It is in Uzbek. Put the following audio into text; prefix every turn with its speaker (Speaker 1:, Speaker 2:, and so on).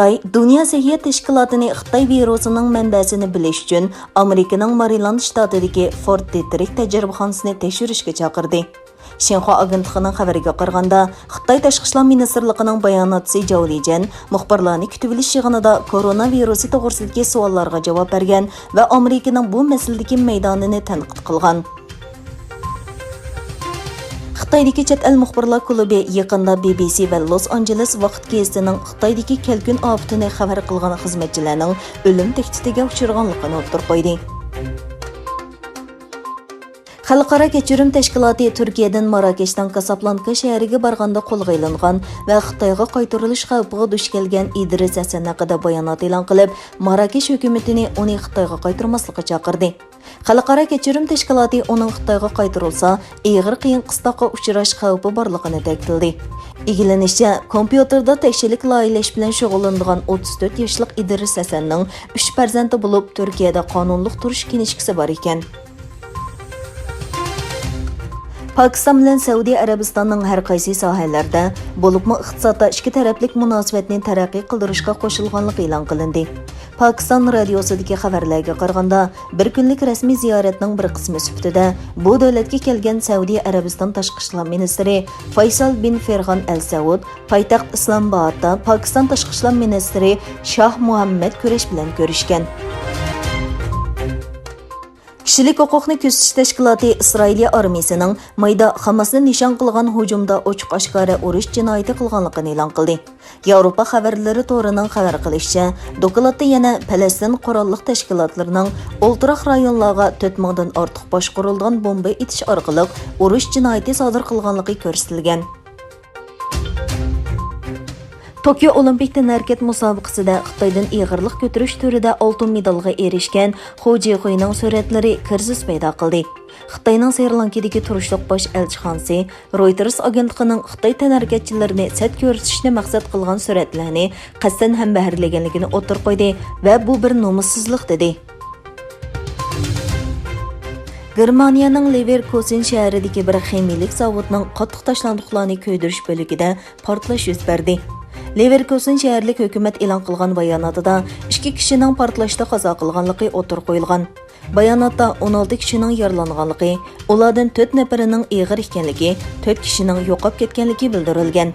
Speaker 1: Xitoy Dünya Səhiyyə Təşkilatını Xitoy virusining manbasini bilish uchun Amerikaning Maryland shtatidagi Fort Detrick tajribaxonasini tekshirishga chaqirdi. Xinhua agentligining xabariga qaraganda, Xitoy Tashqi ishlar ministrligining bayonotchisi Zhao Lijian muxbirlarni kutib olish yig'inida koronavirusi to'g'risidagi savollarga javob bergan va Amerikaning bu masaladagi maydonini tanqid qilgan. Xitoydagi chet el muxbirlar klubi yaqinda BBC va Los Angeles vaqt gazetining Xitoydagi kelkun ofatini xabar qilgan xizmatchilarning o'lim tahdidiga uchraganligini o'tirib qo'ydi. Xalqaro kechirim tashkiloti Turkiyadan Marokashdan Kasablanka shahriga borganda qo'lga ilingan va Xitoyga qaytarilish xavfiga duch kelgan Idris Hasan haqida bayonot e'lon qilib, Marokash hukumatini uni Xitoyga qaytarmaslikka chaqirdi. Xalqaro kechirim tashkiloti uning Xitoyga qaytarilsa, ig'ir qiyin qistoqqa uchrash xavfi borligini ta'kidladi. Egilanishicha, kompyuterda tekshirlik loyihalash bilan shug'ullanadigan 34 yoshli Idris Hasanning 3 farzandi bo'lib, Turkiyada qonunliq turish kinishkisi bor ekan. Pakistan bilan Saudiya Arabistonning har qaysi sohalarda, bo'libmi iqtisodda ikki taraflik munosabatni taraqqiy qildirishga qo'shilganligi e'lon qilindi. Pakistan radiosidagi xabarlarga qaraganda, bir kunlik rasmiy ziyoratning bir qismi sifatida bu davlatga kelgan Saudiya Arabiston tashqi ishlar ministri Faysal bin Farg'on Al-Saud poytaxt Islomobodda Pakistan tashqi ishlar ministri Shoh Muhammad Quraysh bilan ko'rishgan. Kishilik huquqni kuzatish tashkiloti Isroiliya armiyasining mayda Hamasni nishon qilgan hujumda ochiq-oshkora urush jinoyati qilganligini e'lon qildi. Yevropa xabarlari to'rining xabar qilishicha, dokladda yana Falastin qurolli tashkilotlarining o'ltiraq rayonlarga 4000 dan ortiq boshqarilgan bomba etish orqali urush jinoyati sodir qilganligi ko'rsatilgan. Tokio Olimpik harakat musobaqasida Xitoydan ig'irlik ko'tarish turida oltin medalga erishgan Hu Jihuining suratlari kirsiz paydo qildi. Xitoyning Sri Lankadagi turishliq bosh elchixonasi Reuters agentligining Xitoy tanarkatchilarini sat ko'rsatishni maqsad qilgan suratlarni qasddan ham baharlaganligini o'tirib qo'ydi va bu bir nomussizlik dedi. Germaniyaning Leverkusen shahridagi bir ximiylik zavodining qattiq tashlandiqlarni ko'ydirish bo'ligida portlash yuz berdi. Leverkusen shaharlik hukumat e'lon qilgan bayonotida 2 kishining portlashda qazo qilganligi o'tirib qo'yilgan. Bayonotda 16 kishining yaralanganligi, ulardan 4 nafarining og'ir ekanligi, 4 kishining yo'qolib ketganligi bildirilgan.